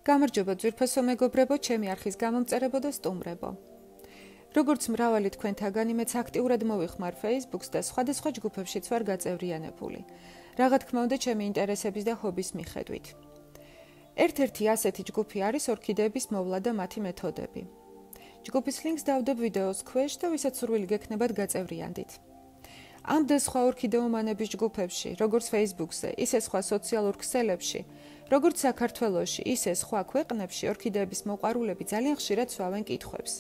გამარჯობა ძვირფასო მეგობრებო, ჩემი არხის გამომწერებო და სტუმრებო. როგორც მრავალი თქვენთაგანი მეც აქტიურად მოვიხმარ Facebook-ს და სხვადასხვა ჯგუფებშიც ვარ გაწევრიანებული. რა თქმა უნდა, ჩემი ინტერესების და ჰობის მიხედვით. ერთ-ერთი ასეთი ჯგუფი არის ორქიდეების მოვლა და მათი მეთოდები. ჯგუფის ლინკს დავდებ ვიდეოს ქვეშ და ვისაც სურვილი გექნებათ გაწევრიანდით. ამ და სხვა ორქიდეომანების ჯგუფებში, როგორც Facebook-ზე, ისე სხვა სოციალურ ქსელებში, როგორც საქართველოში, ისე სხვა ქვეყნებში ორქიდეების მოყვარულები ძალიან ხშირად სვავენ კითხვებს.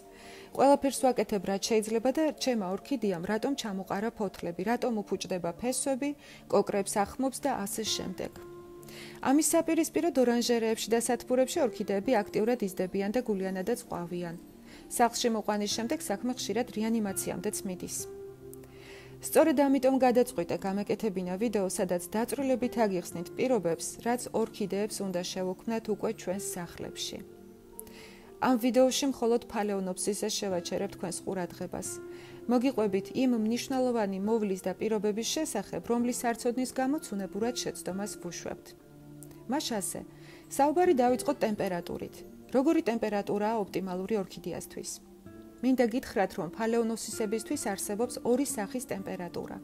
ყველაფერს ვაკეთებ, რაც შეიძლება და ჩემა ორქიდეამ რატომ ჩამოყარა ფოთლები, რატომ უფუჭდება ფესვები, კოკრებს ახმობს და ასე შემდეგ. ამის საპირისპიროდ ორანჟერეებში და სათბურებში ორქიდეები აქტიურად იზრდებიან და გულიანადაც ყვავიან. სახლში მოყვანის შემდეგ საქმე ხშირად რეანიმაციამდეც მიდის. სწორედ ამიტომ გადაწყვიტე გამეკეთებინა ვიდეო, სადაც დაწვრილებით აგიხსნით პირობებს, რაც ორქიდეებს უნდა შევუქმნათ უკვე ჩვენს სახლებში. ამ ვიდეოში მხოლოდ ფალეონოფსისს შევაჩერებ თქვენს ყურადღებას. მოგიყვებით იმ მნიშვნელოვანი მოვლის და პირობების შესახებ, რომლის არცოდნის გამოც უნებურად შეცდომას ვუშვებთ. მას ასე, საუბარი დავიწყოთ ტემპერატურით. როგორი ტემპერატურაა ოპტიმალური ორქიდეასთვის? მინდა გითხრათ, რომ ფალეონოფსისებისთვის არსებობს ორი სახის ტემპერატურა: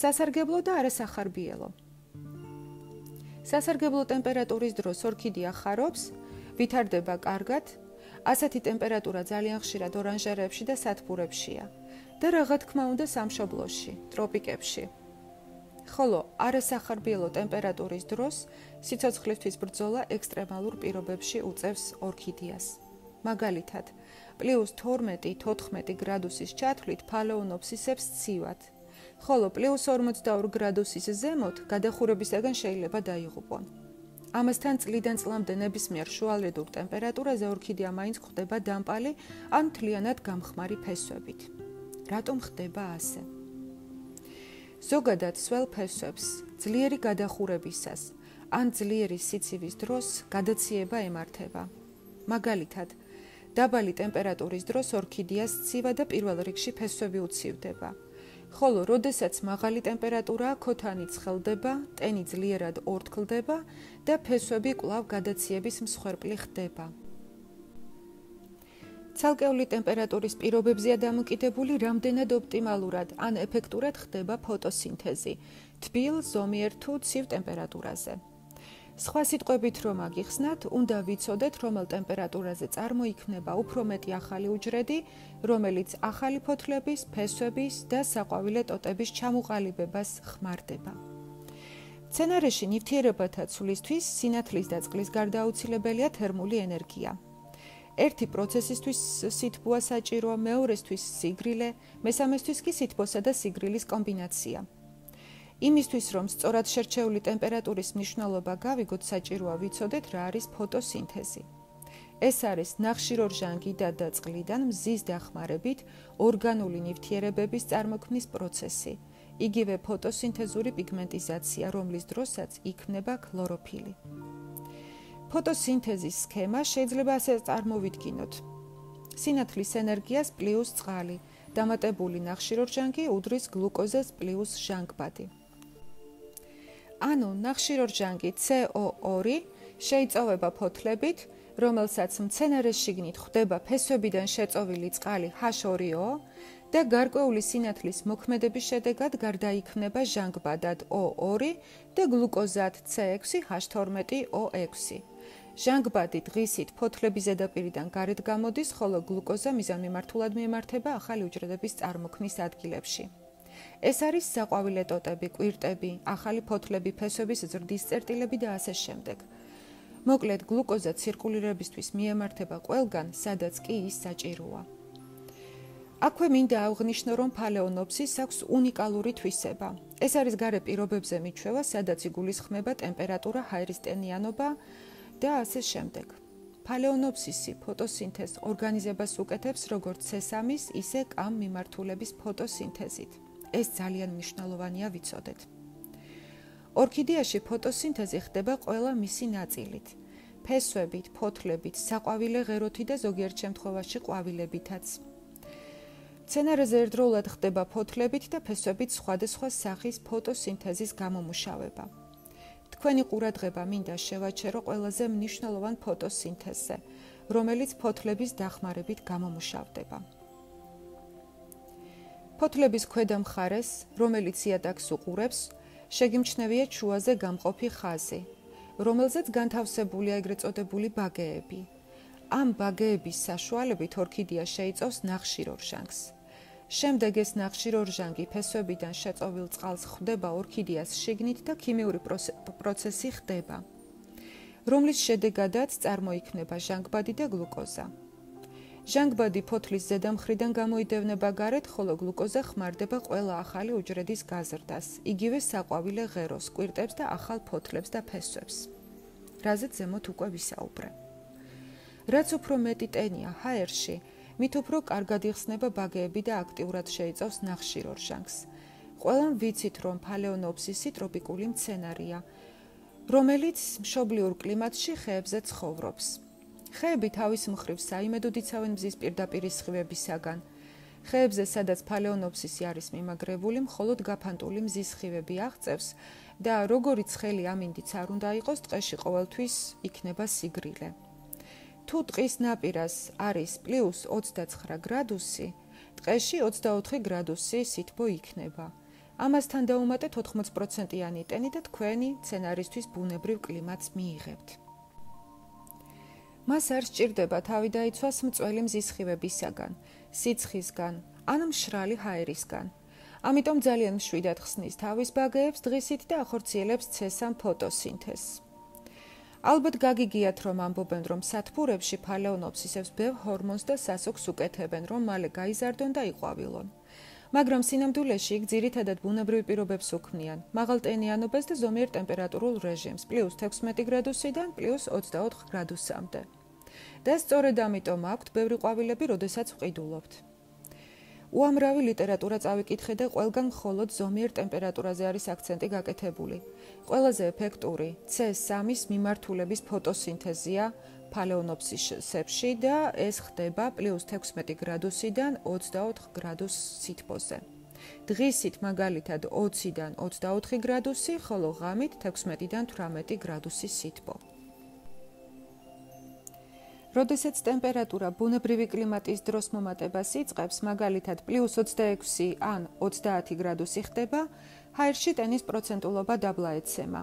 სასარგებლო და არასახარბიელო. სასარგებლო ტემპერატურის დროს ორქიდეა ხარობს, ვითარდება კარგად. ასეთი ტემპერატურა ძალიან ხშირად ორანჟერეებში და სათბურებშია და რა თქმა უნდა სამშობლოში, ტროპიკებში. ხოლო არასახარბიელო ტემპერატურის დროს სიცოცხლისთვის ბრძოლა ექსტრემალურ პირობებში უწევს ორქიდეას. მაგალითად, +12-14 გრადუსის ჩათვლით ფალეონოფსისებს ცივად, ხოლო +42 გრადუსის ზემოთ გადახურებისაგან შეიძლება დაიღუპონ. ამასთან წლიდან წლამდე ნებისმიერ შუალედურ ტემპერატურაზე ორქიდეა მაინც გვხვდება დამპალი ან მთლიანად გამხმარი ფესვებით. რატომ ხდება ასე? ზოგადად სველ ფესვებს ძლიერი გადახურებისას ან ძლიერი სიცივის დროს გადაციება ემართება. მაგალითად, დაბალი ტემპერატურის დროს ორქიდეას ცივა და პირველ რიგში ფესვები უცივდება. ხოლო როდესაც მაღალი ტემპერატურაა, ქოთანი ცხელდება, ტენი ძლიერად ორთქლდება და ფესვები კვლავ გადაციების მსხვერპლი ხდება. ცალკეული ტემპერატურის პირობებზეა დამოკიდებული, რამდენად ოპტიმალურად ან ეფექტურად ხდება ფოტოსინთეზი, თბილ, ზომიერ თუ ცივ ტემპერატურაზე. სხვა სიტყვებით რომ აგიხსნათ, უნდა ვიცოდეთ, რომელ ტემპერატურაზე წარმოიქმნება უფრო მეტი ახალი უჯრედი, რომელიც ახალი ფოთლების, ფესვების და საყვავილე ტოტების ჩამოყალიბებას ხმარდება. მცენარეში ნივთიერებათა ცვლისთვის სინათლის და წყლის გარდა აუცილებელია თერმული ენერგია. ერთი პროცესისთვის სითბოა საჭიროა, მეორესთვის სიგრილე, მესამესთვის კი სითბოსა და სიგრილის კომბინაცია. იმისთვის, რომ სწორად შერჩეული ტემპერატურის მნიშვნელობა გავიგოთ, საჭიროა ვიცოდეთ, რა არის ფოტოსინთეზი. ეს არის ნახშირორჟანგიდან და წყლიდან მზის დახმარებით ორგანული ნივთიერებების წარმოქმნის პროცესი, იგივე ფოტოსინთეზური პიგმენტიზაცია, რომლის დროსაც იქმნება ქლოროფილი. ფოტოსინთეზის სქემა შეიძლება ასე წარმოვიდგინოთ: სინათლის ენერგიას პლუს წყალი, დამატებული ნახშირორჟანგი უდრის გლუკოზას პლუს ჟანგბადი. ანუ ნახშირორჟანგი CO2 შეიწოვება ფოთლებით, რომელსაც მცენარის შიგნით ხვდება ფესვებიდან შეწოვილი წყალი H2O და გარკვეული სინათლის მოქმედების შედეგად გარდაიქმნება ჟანგბადად O2 და გლუკოზად C6H12O6. ჟანგბადი დღისით ფოთლების ზედაპირიდან გარეთ გამოდის, ხოლო გლუკოზა მიზანმიმართულად მიემართება ახალი უჯრედების წარმოქმნის ადგილებში. ეს არის საყვავილე ტოტები, კვირტები, ახალი ფოთლები, ფესვების ზრდის წერტილები და ასე შემდეგ. მოკლედ, გლუკოზა ცირკულირებისთვის მიემართება ყველგან, სადაც კი ის საჭიროა. აქვე მინდა აღვნიშნო, რომ ფალეონოფსისს აქვს უნიკალური თვისება. ეს არის გარე პირობებზე მიჩვევა, სადაც იგულისხმება ტემპერატურა, ჰაერისტენიანობა და ასე შემდეგ. ფალეონოფსისი ფოტოსინთეზს ორგანიზებას უკეთებს როგორც ცესამის, ისე კამ მიმართულების ფოტოსინთეზით. ეს ძალიან მნიშვნელოვანია ვიცოდეთ. ორქიდეაში ფოტოსინთეზი ხდება ყველა მისი ნაწილით: ფესვებით, ფოთლებით, საყვავილე ღეროთი და ზოგიერთ შემთხვევაში ყვავილებითაც. მცენარეზე ერთდროულად ხდება ფოთლებით და ფესვებით სხვადასხვა სახის ფოტოსინთეზის გამომუშავება. თქვენი ყურადღება მინდა შევაჩერო ყველაზე მნიშვნელოვან ფოტოსინთეზზე, რომელიც ფოთლების დახმარებით გამომუშავდება. ფოთლების ქვედა მხარეს, რომელიც იატაკს უყურებს, შეგიმჩნევია ჩუაზე გამყოფი ხაზი, რომელზეც განთავსებულია ეგრეთ წოდებული ბაგეები. ამ ბაგეების საშუალებით ორქიდეა შეიწოვს ნახშირორჟანგს. შემდეგ ეს ნახშირორჟანგი ფესვებიდან შეწოვილ წყალს ხვდება ორქიდეას შიგნით და ქიმიური პროცესი ხდება, რომლის შედეგადაც წარმოიქმნება ჟანგბადი და გლუკოზა. ჟანგბადი ფოთლის ზედა მხრიდან გამოიდევნება გარეთ, ხოლო გლუკოზა ხმარდება ყველა ახალი უჯრედის გაზრდას, იგივე საყვავილე ღეროს, კვირტებს და ახალ ფოთლებს და ფესვებს, რაზეც ზემოთ უკვე ვისაუბრე. რაც უფრო მეტი ტენია ჰაერში, მით უფრო კარგად იხსნება ბაგეები და აქტიურად შეიწოვს ნახშირორჟანგს. ყველამ ვიცით, რომ ფალეონოფსისი ტროპიკული მცენარეა, რომელიც მშობლიურ კლიმატში ხეებზე ცხოვრობს. ხეები თავის მხრივ საიმედოდ იცავენ მზის პირდაპირ სხივებისაგან. ხეებზე, სადაც ფალეონოფსისი არის მიმაგრებული, მხოლოდ გაფანტული მზის სხივები აღწევს და როგორიც ხელი ამინდიც არ უნდა იყოს, ტყეში ყოველთვის იქნება სიგრილე. თუ ტყის ნაპირას არის +29 გრადუსი, ტყეში 24 გრადუსი სითბო იქნება. ამასთან დაუმატეთ 80%-იანი ტენი და თქვენი მცენარისთვის ბუნებრივ კლიმატს მიიღებთ. მას არ სჭირდება თავი დაიცვას მწველი მზის სხივებისაგან, სიცხისგან, ან მშრალი ჰაერისგან. ამიტომ ძალიან მშვიდად ხსნის თავის ბაგეებს დღისით და ახორციელებს ცესამ ფოტოსინთეზს. ალბათ გაგიგიათ, რომ ამბობენ, რომ სათბურებში ფალეონოფსისებს ბევრ ჰორმონს და სასუქს უკეთებენ, რომ მალე გაიზარდონ და იყვავილონ. მაგრამ სინამდვილეში იქ ძირითადად ბუნებრივ პირობებს უქმნიან, მაღალტენიანობას და ზომიერ ტემპერატურულ რეჟიმს, +16 გრადუსიდან +24 გრადუსამდე. და სწორედ ამიტომ აქვთ ბევრი ყვავილები, როდესაც ვყიდულობთ. უამრავი ლიტერატურა წავიკითხე და ყველგან მხოლოდ ზომიერ ტემპერატურაზე არის აქცენტი გაკეთებული. ყველაზე ეფექტური C3-ის მიმართულების ფოტოსინთეზია ფალეონოფსისებში და ეს ხდება +16 გრადუსიდან 24 გრადუს სითბოზე. დღისით მაგალითად 20-დან 24 გრადუსი, ხოლო ღამით 16-დან 18 გრადუსი სითბო. როდესაც ტემპერატურა ბუნებრივი კლიმატის დროს მომატებას იწყებს, მაგალითად +26 ან 30 გრადუსი ხდება, ჰაერში ტენის პროცენტულობა დაბლა ეცემა.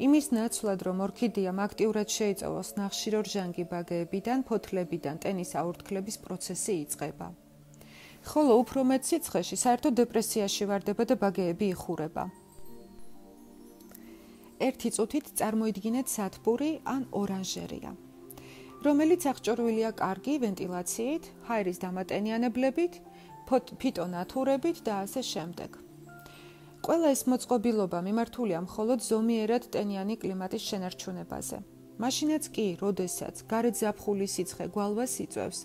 იმის ნაცვლად, რომ ორქიდეამ აქტიურად შეიწოვოს ნახშირორჟანგი ბაგეებიდან, ფოთლებიდან ტენის აურთქლების პროცესი იწყება. ხოლო უფრო მეტ სიცხეში საერთოდ დეპრესიაში ვარდება და ბაგეები იხურება. ერთი წუთით წარმოიდგინეთ სათბური ან ორანჟერია, რომელიც აღჭურვილია კარგი ვენტილაციით, ჰაერის დამატენიანებლებით, ფიტონათურებით და ასე შემდეგ. ყველა ეს მოწყობილობა მიმართულია მხოლოდ ზომიერად ტენიანი კლიმატის შენარჩუნებაზე. მაშინაც კი, როდესაც გარეთ ზაფხული სიცხე გვალვას იწვევს,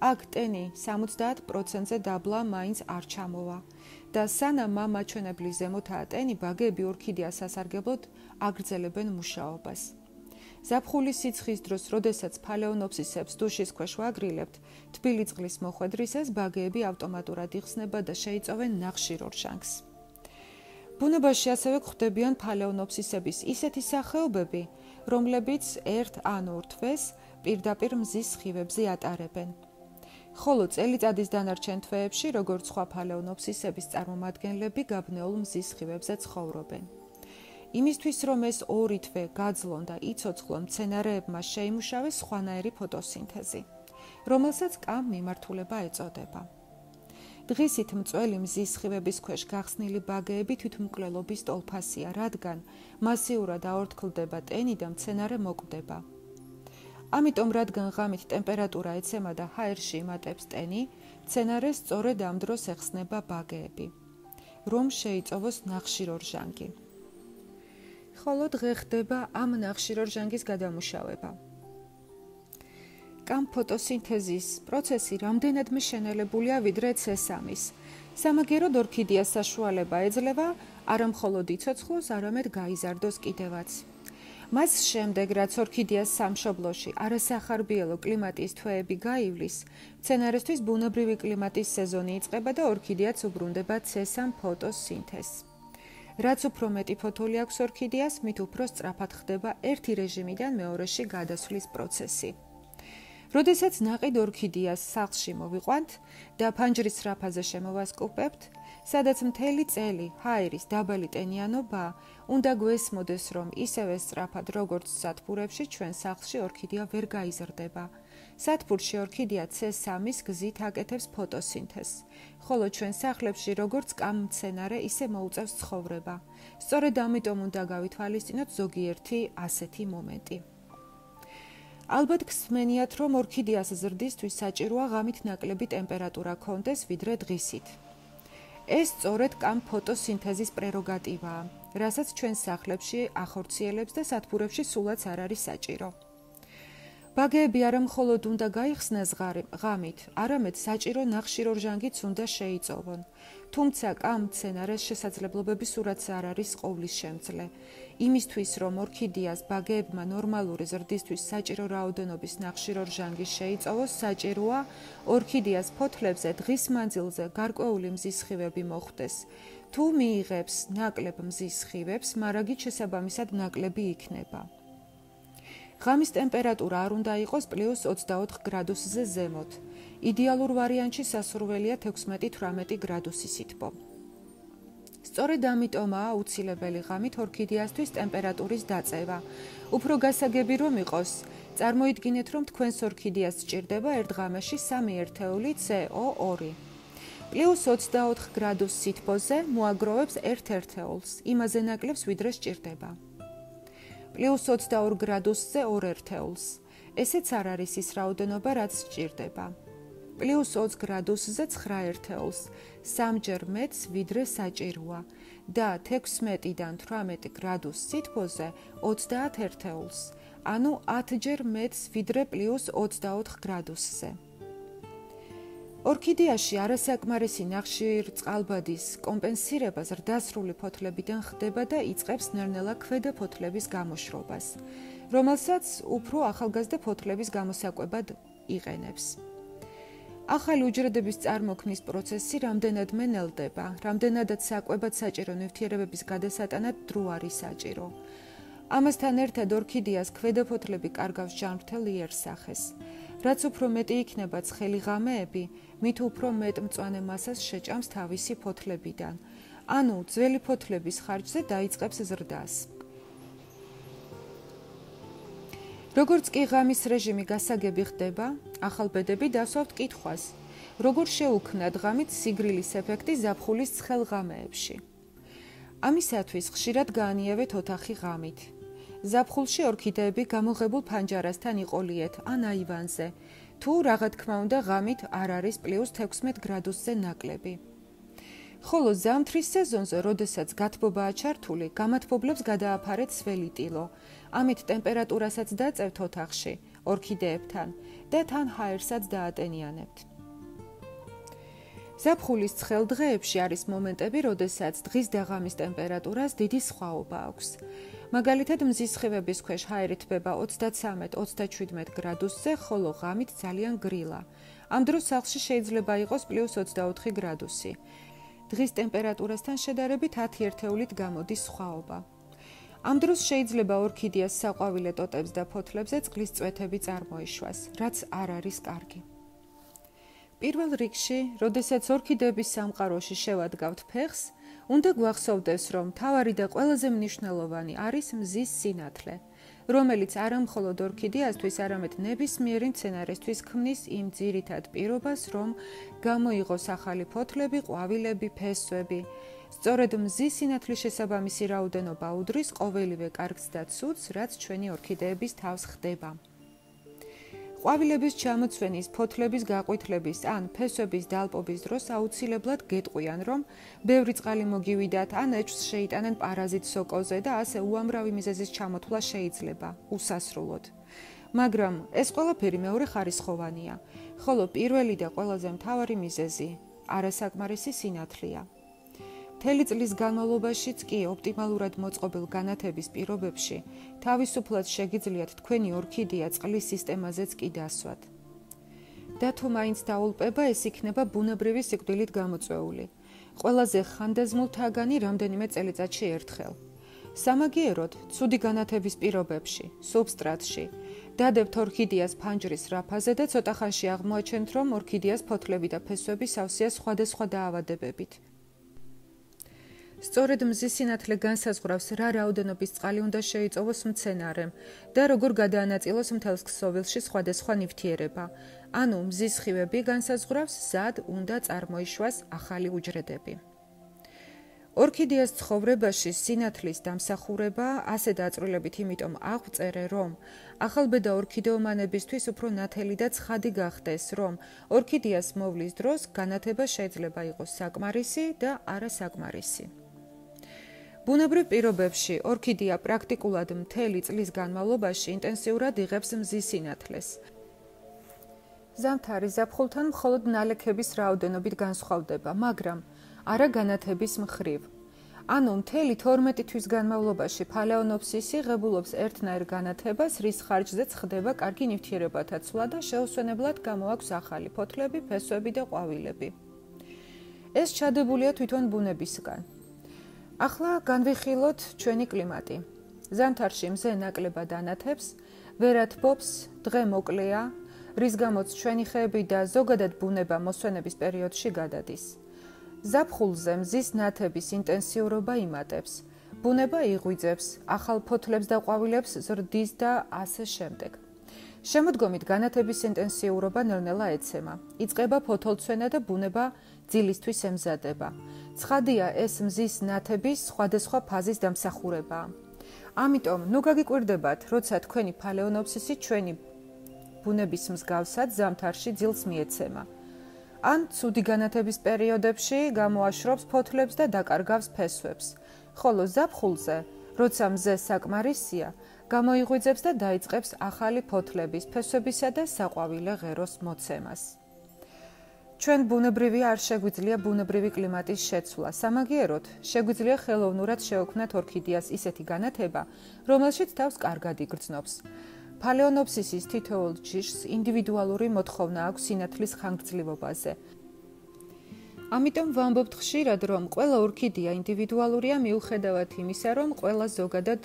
აქ ტენი 70%-ზე დაბლა მაინც არ ჩამოვა და სანამ ამ მაჩვენებლის ზემოთაა ტენი, ბაგეები ორქიდეას სასარგებლოდ აგრძელებენ მუშაობას. ზაფხულის სიცხის დროს, როდესაც ფალეონოფსისებს დუშის ქვეშ ვაგრილებთ, თბილი წყლის მოხვედრისას ბაგეები ავტომატურად იხსნება და შეიწოვენ ნახშირორჟანგს. ბუნებაში ასევე გვხვდებიან ფალეონოფსისების ისეთი სახეობები, რომლებიც ერთ ან ორ თვეს პირდაპირ მზის სხივებზე ატარებენ. ხოლო წელიწადის დანარჩენ თვეებში, როგორც სხვა ფალეონოფსისების წარმომადგენლები, გაბნეულ მზის სხივებზე ცხოვრობენ. იმისთვის, რომ ეს ორი თვე გაძლონ და იცოცხლონ, მცენარეებმა შეიმუშავეს სხვანაირი ფოტოსინთეზი, რომელსაც კამ მიმართულება ეწოდება. დღისით მწველი მზის სხივების ქვეშ გახსნილი ბაგეები თვითმკვლელობის ტოლფასია, რადგან მასიურად აორთქლდება ტენი და მცენარე მოკვდება. ამიტომ, რადგან ღამით ტემპერატურა ეცემა და ჰაერში იმატებს ტენი, მცენარეს სწორედ ამ დროს ეხსნება ბაგეები, რომ შეიწოვოს ნახშირორჟანგი. ხოლო დღე ხდება ამ ნახშირორჟანგის გადამუშავება. კამ ფოტოსინთეზის პროცესი რამდენადმე შენელებულია ვიდრე C3-ის. სამაგეროდ ორქიდეას საშუალება ეძლევა არა მხოლოდ იცოცხლოს, არამედ გაიზარდოს კიდევაც. მას შემდეგ, რაც ორქიდეას სამშობლოში არასახარბიელო კლიმატის თვეები გაივლის, მცენარესთვის ბუნებრივი კლიმატის სეზონი იწყება და ორქიდეაც უბრუნდება C3 ფოტოსინთეზს. რაც უფრო მეტი ფოთოლი აქვს ორქიდეას, მით უფრო სწრაფად ხდება ერთი რეჟიმიდან მეორეში გადასვლის პროცესი. როდესაც ნაყიდ ორქიდეას სახლში მოვიყვანთ და ფანჯრის სრაფაზე შემოვასკუპებთ, სადაც მთელი წელი ჰაერის დაბალი ტენიანობა, უნდა გვესმოდეს, რომ ისევე სწრაფად როგორც სათბურებში ჩვენ სახლში ორქიდეა ვერ გაიზრდება. სათბურში ორქიდეა C3-ის გზით აკეთებს ფოტოსინთეზს, ხოლო ჩვენ სახლებში როგორც კამმცენარე, ისე მოუწევს ცხოვრება. სწორედ ამიტომ უნდა გავითვალისწინოთ ზოგიერთი ასეთი მომენტი. ალბათ გსმენიათ, რომ ორქიდეას ზრდისთვის საჭიროა ღამით ნაკლები ტემპერატურა ჰქონდეს ვიდრე დღისით. ეს სწორედ კამ ფოტოსინთეზის პრეროგატივაა, რასაც ჩვენ სახლებში ახორციელებს და სათბურებში სულაც არ არის საჭირო. ბაგეები არა მხოლოდ უნდა გაიხსნას ღამით, არამედ საჭირო ნახშირორჟანგიც უნდა შეიწოვონ. თუმცა კამ მცენარეს შესაძლებლობების ურაც არ არის ყოვლის შემძლე. იმისთვის, რომ ორქიდეას ბაგეებმა ნორმალური ზრდისთვის საჭირო რაოდენობის ნახშირორჟანგი შეიწოვოს, საჭიროა ორქიდეას ფოთლებზე დღის მანძილზე გარკვეული მზის სხივები მოხვდეს. თუ მიიღებს ნაკლებ მზის სხივებს, მარაგით შესაბამისად ნაკლები იქნება. ღამის ტემპერატურა არ უნდა იყოს +24 გრადუსზე ზემოთ. იდეალურ ვარიანტში სასურველია 16-18 გრადუსი სითბო. სწორედ ამიტომაა აუცილებელი ღამით ორქიდეასთვის ტემპერატურის დაწევა. უფრო გასაგები რომ იყოს, წარმოიდგინეთ, რომ თქვენს ორქიდეას სჭირდება ერთ ღამეში 3 ერთეული CO2. +24 გრადუს სითბოზე მოაგროვებს ერთ ერთეულს, იმაზე ნაკლებს ვიდრე სჭირდება. +22 გრადუსზე 2 ერთეულს. ესეც არ არის ის რაოდენობა, რაც სჭირდება. +20 გრადუსზე 9 ერთეულს, 3-ჯერ მეტს ვიდრე საჭიროა და 16-დან 18 გრადუს სითბოზე 30 ერთეულს, ანუ 10-ჯერ მეტს ვიდრე +24 გრადუსზე. ორქიდეაში არასაკმარისი ნახშირწყალბადის კომპენსირება ზრდასრული ფოთლებიდან ხდება და იწყებს ნელ-ნელა ქვედა ფოთლების გამოშრობას, რომელსაც უფრო ახალგაზრდა ფოთლების გამოსაკვებად იყენებს. ახალი უჯრედების წარმოქმნის პროცესი რამდენადმე ნელდება, რამდენადაც საკვებად საჭირო ნივთიერებების გადასატანად დრო არის საჭირო. ამასთან ერთად ორქიდეას ქვედა ფოთლები კარგავს ჯანმრთელ იერსახეს. რაც უფრო მეტი იქნება ცხელი ღამეები, მით უფრო მეტ მწვანე მასას შეჭამს თავისი ფოთლებიდან, ანუ ძველი ფოთლების ხარჯზე დაიწყებს ზრდას. როგორც კი ღამის რეჟიმი გასაგები ხდება, ახალბედები დასვავთ კითხვას, როგორ შეუქმნათ ღამით სიგრილის ეფექტი ზაფხულის ცხელ ღამეებში. ამისათვის ხშირად გაანიავეთ ოთახი ღამით. ზაფხულში ორქიდეები გამოღებულ ფანჯარასთან იყოლიეთ ან აივანზე, თუ რა თქმა უნდა ღამით არ არის +16 გრადუსზე ნაკლები. ხოლო ზამთრის სეზონზე, როდესაც გათბობაა ჩართული, გამათბობლებს გადააფარეთ სველი ტილო, ამით ტემპერატურასაც დაწევთ ოთახში ორქიდეებთან და თან ჰაერსაც დაატენიანებთ. ზაფხულის ცხელ დღეებში არის მომენტები, როდესაც დღის და ღამის ტემპერატურას დიდი სხვაობა აქვს. მაგალითად, მზის სხივების ქვეშ ჰაერი თბება 33-37 გრადუსზე, ხოლო ღამით ძალიან გრილა. ამ დროს სახლში შეიძლება იყოს +24 გრადუსი. დღის ტემპერატურასთან შედარებით 10 ერთეულით გამოდის სხვაობა. ამ დროს შეიძლება ორქიდეას საყვავილე ტოტებს და ფოთლებზე წყლის წვეთები წარმოიშვას, რაც არ არის კარგი. პირველ რიგში, როდესაც ორქიდეების სამყაროში შევადგავთ ფეხს, უნდა გვახსოვდეს, რომ მთავარი და ყველაზე მნიშვნელოვანი არის მზის სინათლე, რომელიც არა მხოლოდ ორქიდეასთვის, არამედ ნებისმიერი მცენარესთვის ქმნის იმ ძირითად პირობას, რომ გამოიღოს ახალი ფოთლები, ყვავილები, ფესვები. სწორედ მზის სინათლის შესაბამისი რაოდენობა უდრის ყოველივე კარგს და ცუდს, რაც ჩვენი ორქიდეების თავს ხდება. ყვავილების ჩამოცვენის, ფოთლების გაყვითლების ან ფესვების დალპობის დროს აუცილებლად გეტყვიან, რომ ბევრი წყალი მოგივიდათ ან ეჭვს შეიტანენ პარაზიტ სოკოზე და ასე უამრავი მიზეზის ჩამოთვლა შეიძლება უსასრულოდ. მაგრამ ეს ყველაფერი მეორე ხარისხოვანია, ხოლო პირველი და ყველაზე მთავარი მიზეზი არასაკმარისი სინათლეა. მთელი წლის განმავლობაშიც კი ოპტიმალურად მოწყობილ განათების პირობებში თავისუფლად შეგიძლიათ თქვენი ორქიდეა წყლის სისტემაზეც კი დასვათ. და თუ მაინც დაულპება, ეს იქნება ბუნებრივი სიკვდილით გამოწვეული. ყველაზე ხანდაზმულთაგანი რამდენიმე წელიწადში ერთხელ. სამაგიეროდ, ცუდი განათების პირობებში, სუბსტრატში, დადებთ ორქიდეას ფანჯრის რაფაზე და ცოტა ხანში აღმოაჩენთ, რომ ორქიდეას ფოთლები და ფესვები სავსეა სხვადასხვა დაავადებებით. სწორედ მზის სინათლე განსაზღვრავს, რა რაოდენობის წყალი უნდა შეიწოვოს მცენარემ და როგორ გადაანაწილოს მთელს ქსოვილში სხვადასხვა ნივთიერება. ანუ მზის სხივები განსაზღვრავს, სად უნდა წარმოიშვას ახალი უჯრედები. ორქიდეას ცხოვრებაში სინათლის დამსახურება ასე დაწვრილებით იმიტომ აღვწერე, რომ ახალბედა ორქიდეომანებისთვის უფრო ნათელი და ცხადი გახდეს, რომ ორქიდეას მოვლის დროს განათება შეიძლება იყოს საკმარისი და არასაკმარისი. ბუნებრივ პირობებში ორქიდეა პრაქტიკულად მთელი წლის განმავლობაში ინტენსიურად იღებს მზის სინათლეს. ზამთარი ზაფხულთან მხოლოდ ნალექების რაოდენობით განსხვავდება, მაგრამ არა განათების მხრივ. ანუ მთელი 12 თვის განმავლობაში ფალეონოფსისი ღებულობს ერთნაირ განათებას, რის ხარჯზეც ხდება კარგი ნივთიერებათა ცვლა და შეუსვენებლად გამოაქვს ახალი ფოთლები, ფესვები და ყვავილები. ეს ჩადებულია თვითონ ბუნებისგან. ახლა განვიხილოთ ჩვენი კლიმატი. ზამთარში მზე ნაკლებად ანათებს, ვერათბობს, დღე მოკლეა, რის გამოც ჩვენი ხეები და ზოგადად ბუნება მოსვენების პერიოდში გადადის. ზაფხულზე მზის ნათების ინტენსიურობა იმატებს, ბუნება იღვიძებს, ახალ ფოთლებს და ყვავილებს ზრდის და ასე შემდეგ. შემოდგომით განათების ინტენსიურობა ნელ-ნელა ეცემა, იწყება ფოთოლცვენა და ბუნება ძილისთვის ემზადება. ცხადია, ეს მზის ნათების სხვადასხვა ფაზის დამსახურებაა. ამიტომ, ნუ გაგიკვირდებათ, როცა თქვენი ფალეონოფსისი ჩვენი ბუნების მსგავსად ზამთარში ძილს მიეცემა. ან ცუდი განათების პერიოდებში გამოაშრობს ფოთლებს და დაკარგავს ფესვებს, ხოლო ზაფხულზე, როცა მზე საკმარისია, გამოიღვიძებს და დაიწყებს ახალი ფოთლების, ფესვებისა და საყვავილე ღეროს მოცემას. ჩვენ ბუნებრივი არ შეგვიძლია ბუნებრივი კლიმატის შეცვლა. სამაგიეროდ, შეგვიძლია ხელოვნურად შევქმნათ ორქიდეას ისეთი განათება, რომელშიც თავს კარგად იგრძნობს. ფალეონოფსისის თითოეულ ჯიშს ინდივიდუალური მოთხოვნა აქვს სინათლის ხანგრძლივობაზე. ამიტომ ვამბობთ ხშირად, რომ ყველა ორქიდეა ინდივიდუალურია მიუხედავად იმისა, რომ ყველა ზოგადად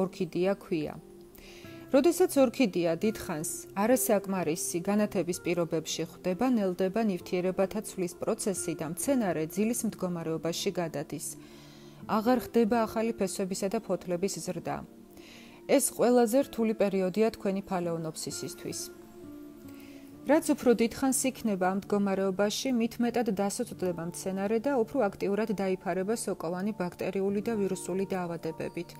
ორქიდეა ქვია. როდესაც ორქიდეა დიდხანს არასაკმარისი განათების პირობებში ხვდება, ნელდება ნივთიერებათა ცვლის პროცესი და მცენარე ძილის მდგომარეობაში გადადის. აღარ ხდება ახალი ფესვებისა და ფოთლების ზრდა. ეს ყველაზე რთული პერიოდია თქვენი ფალეონოფსისისთვის. რაც უფრო დიდხანს იქნება ამ მდგომარეობაში, მით მეტად დასოწდება მცენარე და უფრო აქტიურად დაიფარება სოკოვანი ბაქტერიული და ვირუსული დაავადებებით.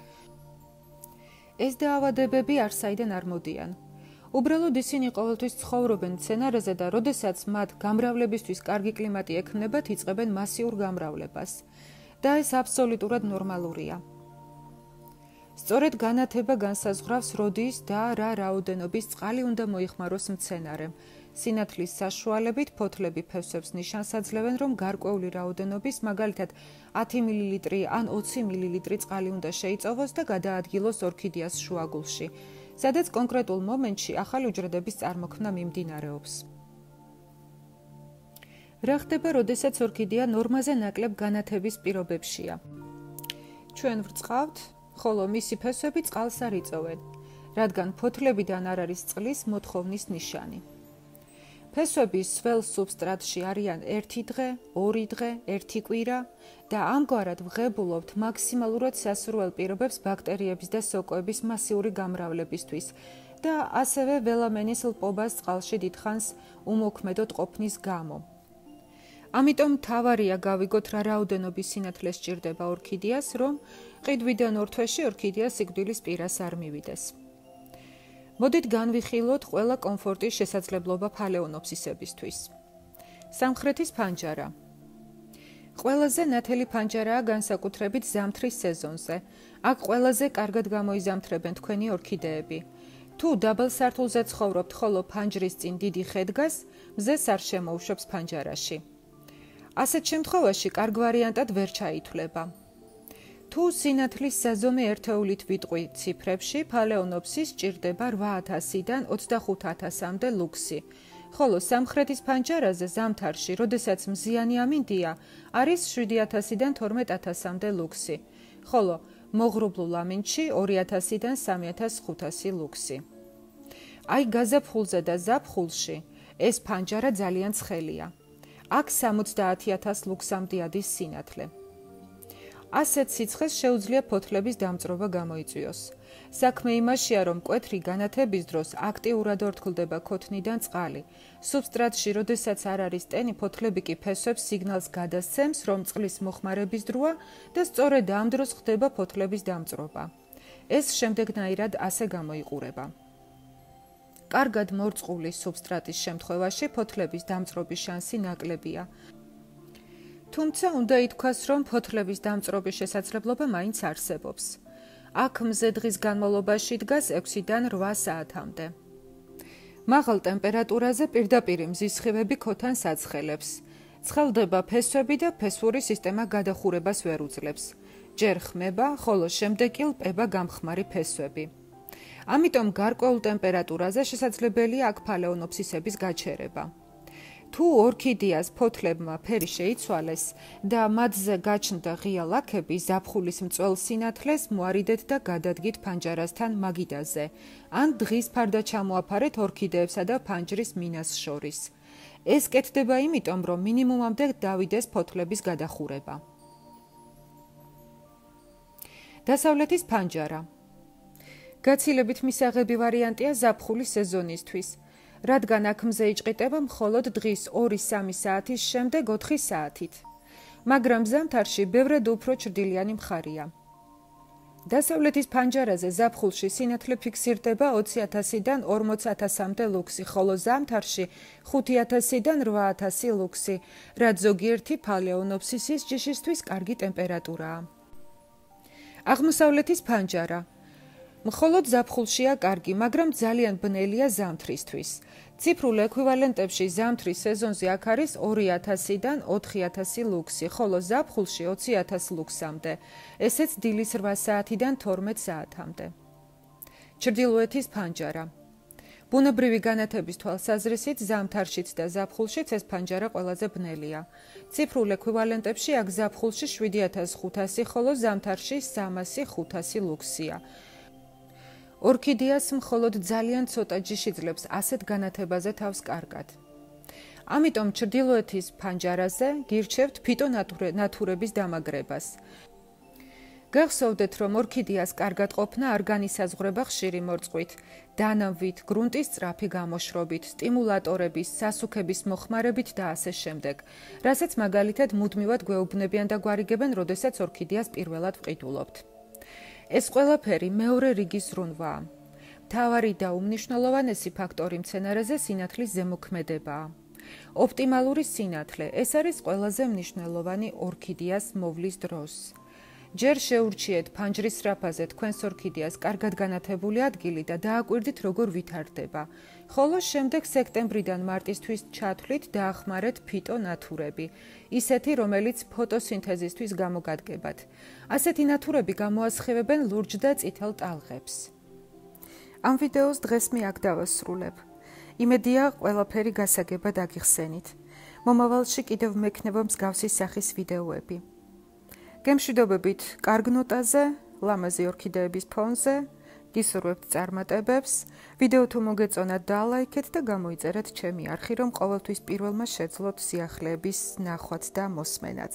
ეს დაავადებები არსაიდან არ მოდიან. უბრალოდ ისინი ყოველთვის ცხოვრობენ მცენარეზე და როდესაც მათ გამრავლებისთვის კარგი კლიმატი ექმნებათ, იწყებენ მასიურ გამრავლებას. და ეს აბსოლუტურად ნორმალურია. სწორედ განათება განსაზღვრავს, როდის და რა რაოდენობის წყალი უნდა მოიხმაროს მცენარემ. სინათლის საშუალებით ფოთლები ფესვებს ნიშანს აძლევენ, რომ გარკვეული რაოდენობის, მაგალითად 10 მლ ან 20 მლ წყალი უნდა შეიწოვოს და გადაადგილოს ორქიდეას შუაგულში, სადაც კონკრეტულ მომენტში ახალი უჯრედების წარმოქმნა მიმდინარეობს. რა ხდება, როდესაც ორქიდეა ნორმაზე ნაკლებ განათების პირობებშია? ჩვენ ვრწყავთ, ხოლო მისი ფესვები წყალს არ იწოვენ, რადგან ფოთლებიდან არ არის წყლის მოთხოვნის ნიშანი. ფესვები სველ სუბსტრატში არიან 1 დღე, 2 დღე, 1 კვირა და ამგვარად ვღებულობთ მაქსიმალურად სასურველ პირობებს ბაქტერიების და სოკოების მასიური გამრავლებისთვის და ასევე ველამენის ლპობას წყალში დიდხანს უმოქმედოდ ყოფნის გამო. ამიტომ მთავარია გავიგოთ რა რაოდენობის სინათლე სჭირდება ორქიდეას, რომ ყიდვიდან 2 თვეში ორქიდეა სიკვდილის პირას არ მივიდეს. მოდით განვიხილოთ ყველა კომფორტის შესაძლებლობა ფალეონოფსისებისთვის. სამხრეთის ფანჯარა. ყველაზე ნათელი ფანჯარაა განსაკუთრებით ზამთრის სეზონზე. აქ ყველაზე კარგად გამოიზამთრებენ თქვენი ორქიდეები. თუ დაბალ სართულზე ცხოვრობთ, ხოლო ფანჯრის წინ დიდი ხე დგას, მზეს არ შემოუშვებს ფანჯარაში. ასეთ შემთხვევაში კარგ ვარიანტად ვერ ჩაითვლება. თუ სინათლის საზომი ერთეულით ვიტყვი ციფრებში, ფალეონოფსის სჭირდება 8000-დან 25000-მდე ლუქსი, ხოლო სამხრეთის ფანჯარაზე ზამთარში, როდესაც მზიანი ამინდია, არის 7000-დან 12000-მდე ლუქსი, ხოლო მოღრუბლულ ამინდში 2000-დან 3500 ლუქსი. აი გაზაფხულზე და ზაფხულში ეს ფანჯარა ძალიან ცხელია. აქ 70000 ლუქსამდე ადის სინათლე. ასეთ სიცხეს შეუძლია ფოთლების დამწრობა გამოიწვიოს. საქმე იმაშია, რომ მკვეთრი განათების დროს აქტიურად ორთქლდება ქოთნიდან წყალი. სუბსტრატში, როდესაც არ არის ტენი, ფოთლები კი ფესვებს სიგნალს გადასცემს, რომ წყლის მოხმარების დროა და სწორედ ამ დროს ხდება ფოთლების დამწრობა. ეს შემდეგნაირად ასე გამოიყურება. კარგად მორწყული სუბსტრატის შემთხვევაში ფოთლების დამწრობის შანსი ნაკლებია. თუმცა უნდა ითქვას, რომ ფოთლების დამწრობის შესაძლებლობა მაინც არსებობს. აქ მზე დღის განმავლობაში დგას 6-დან 8 საათამდე. მაღალ ტემპერატურაზე პირდაპირ მზის სხივები ქოთანს აცხელებს. ცხელდება ფესვები და ფესვური სისტემა გადახურებას ვერ უძლებს. ჯერ ხმება, ხოლო შემდეგ კი ლპება გამხმარი ფესვები. ამიტომ გარკვეულ ტემპერატურაზე შესაძლებელია აქ ფალეონოფსისების გაჩერება. თუ ორქიდეას ფოთლებმა ფერი შეიცვალეს და მათზე გაჩნდა ღია ლაქები, ზაფხულის მწველ სინათლეს მოარიდეთ და გადადგით ფანჯარასთან მაგიდაზე, ან დღის ფარდა ჩამოაფარეთ ორქიდეებსა და ფანჯრის მინას შორის. ეს კეთდება იმიტომ, რომ მინიმუმამდე დავიდეს ფოთლების გადახურება. დასავლეთის ფანჯარა. გაცილებით მისაღები ვარიანტია ზაფხულის სეზონისთვის, რადგან აქ მზე იჭყიტება მხოლოდ დღის 2-3 საათის შემდეგ 4 საათით. მაგრამ ზამთარში ბევრად უფრო ჩრდილიანი მხარია. დასავლეთის ფანჯარაზე ზაფხულში სინათლე ფიქსირდება 20000-დან 40000-მდე ლუქსი, ხოლო ზამთარში 5000-დან 8000 ლუქსი, რაც ზოგიერთი ფალეონოფსისის ჯიშისთვის კარგი ტემპერატურაა. აღმოსავლეთის ფანჯარა. მხოლოდ ზაფხულშია კარგი, მაგრამ ძალიან ბნელია ზამთრისთვის. ციფრულ ექვივალენტებში ზამთრის სეზონზე აქ არის 2000-დან 4000 ლუქსი, ხოლო ზაფხულში 20000 ლუქსამდე, ესეც დილის 8 საათიდან 12 საათამდე. ჩრდილოეთის ფანჯარა. ბუნებრივი განათების თვალსაზრისით ზამთარშიც და ზაფხულშიც ეს ფანჯარა ყველაზე ბნელია. ციფრულ ექვივალენტებში აქ ზაფხულში 7500, ხოლო ზამთარში 300-500 ლუქსია. ორქიდეას მხოლოდ ძალიან ცოტა ჯიში ძლებს ასეთ განათებაზე თავს კარგად. ამიტომ ჩრდილოეთის ფანჯარაზე გირჩევთ ფიტონატურების დამაგრებას. გახსოვდეთ, რომ ორქიდეას კარგად ყოფნა არ განისაზღვრება ხშირი მორწყვით, დანამვით, გრუნტის სწრაფი გამოშრობით, სტიმულატორების, სასუქების მოხმარებით და ასე შემდეგ, რასაც მაგალითად მუდმივად გვეუბნებიან და გვარიგებენ, როდესაც ორქიდეას პირველად ვყიდულობთ. ეს ყველაფერი მეორე რიგის ზრუნვაა. მთავარი და უმნიშვნელოვანესი ფაქტორი მცენარეზე სინათლის ზემოქმედებაა. ოპტიმალური სინათლე, ეს არის ყველაზე მნიშვნელოვანი ორქიდეას მოვლის დროს. ჯერ შეურჩიეთ ფანჯრის სრაფაზე თქვენს ორქიდეას კარგად განათებული ადგილი და დააკვირდით, როგორ ვითარდება. ხოლო შემდეგ სექტემბრიდან მარტისთვის ჩათვლით დაახმარეთ ფიტონატურები, ისეთი, რომელიც ფოტოსინთეზისთვის გამოგადგებათ. ასეთი ნატურები გამოასხივებენ ლურჯ და წითელ ტალღებს. ამ ვიდეოს დღეს მე აქ დავასრულებ. იმედია, ყველაფერი გასაგებად აგიხსენით. მომავალში კიდევ მექნება მსგავსი სახის ვიდეოები. გემშვიდობებით კარგ ნოტაზე, ლამაზი ორქიდეების ფონზე, გისურვებთ წარმატებებს, ვიდეო თუ მოგეწონათ დალაიქეთ და გამოიწერეთ ჩემი არხი, რომ ყოველთვის პირველმა შეძლოთ სიახლეების ნახვაც და მოსმენაც.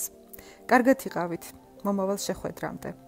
კარგად იყავით, მომავალ შეხვედრამდე.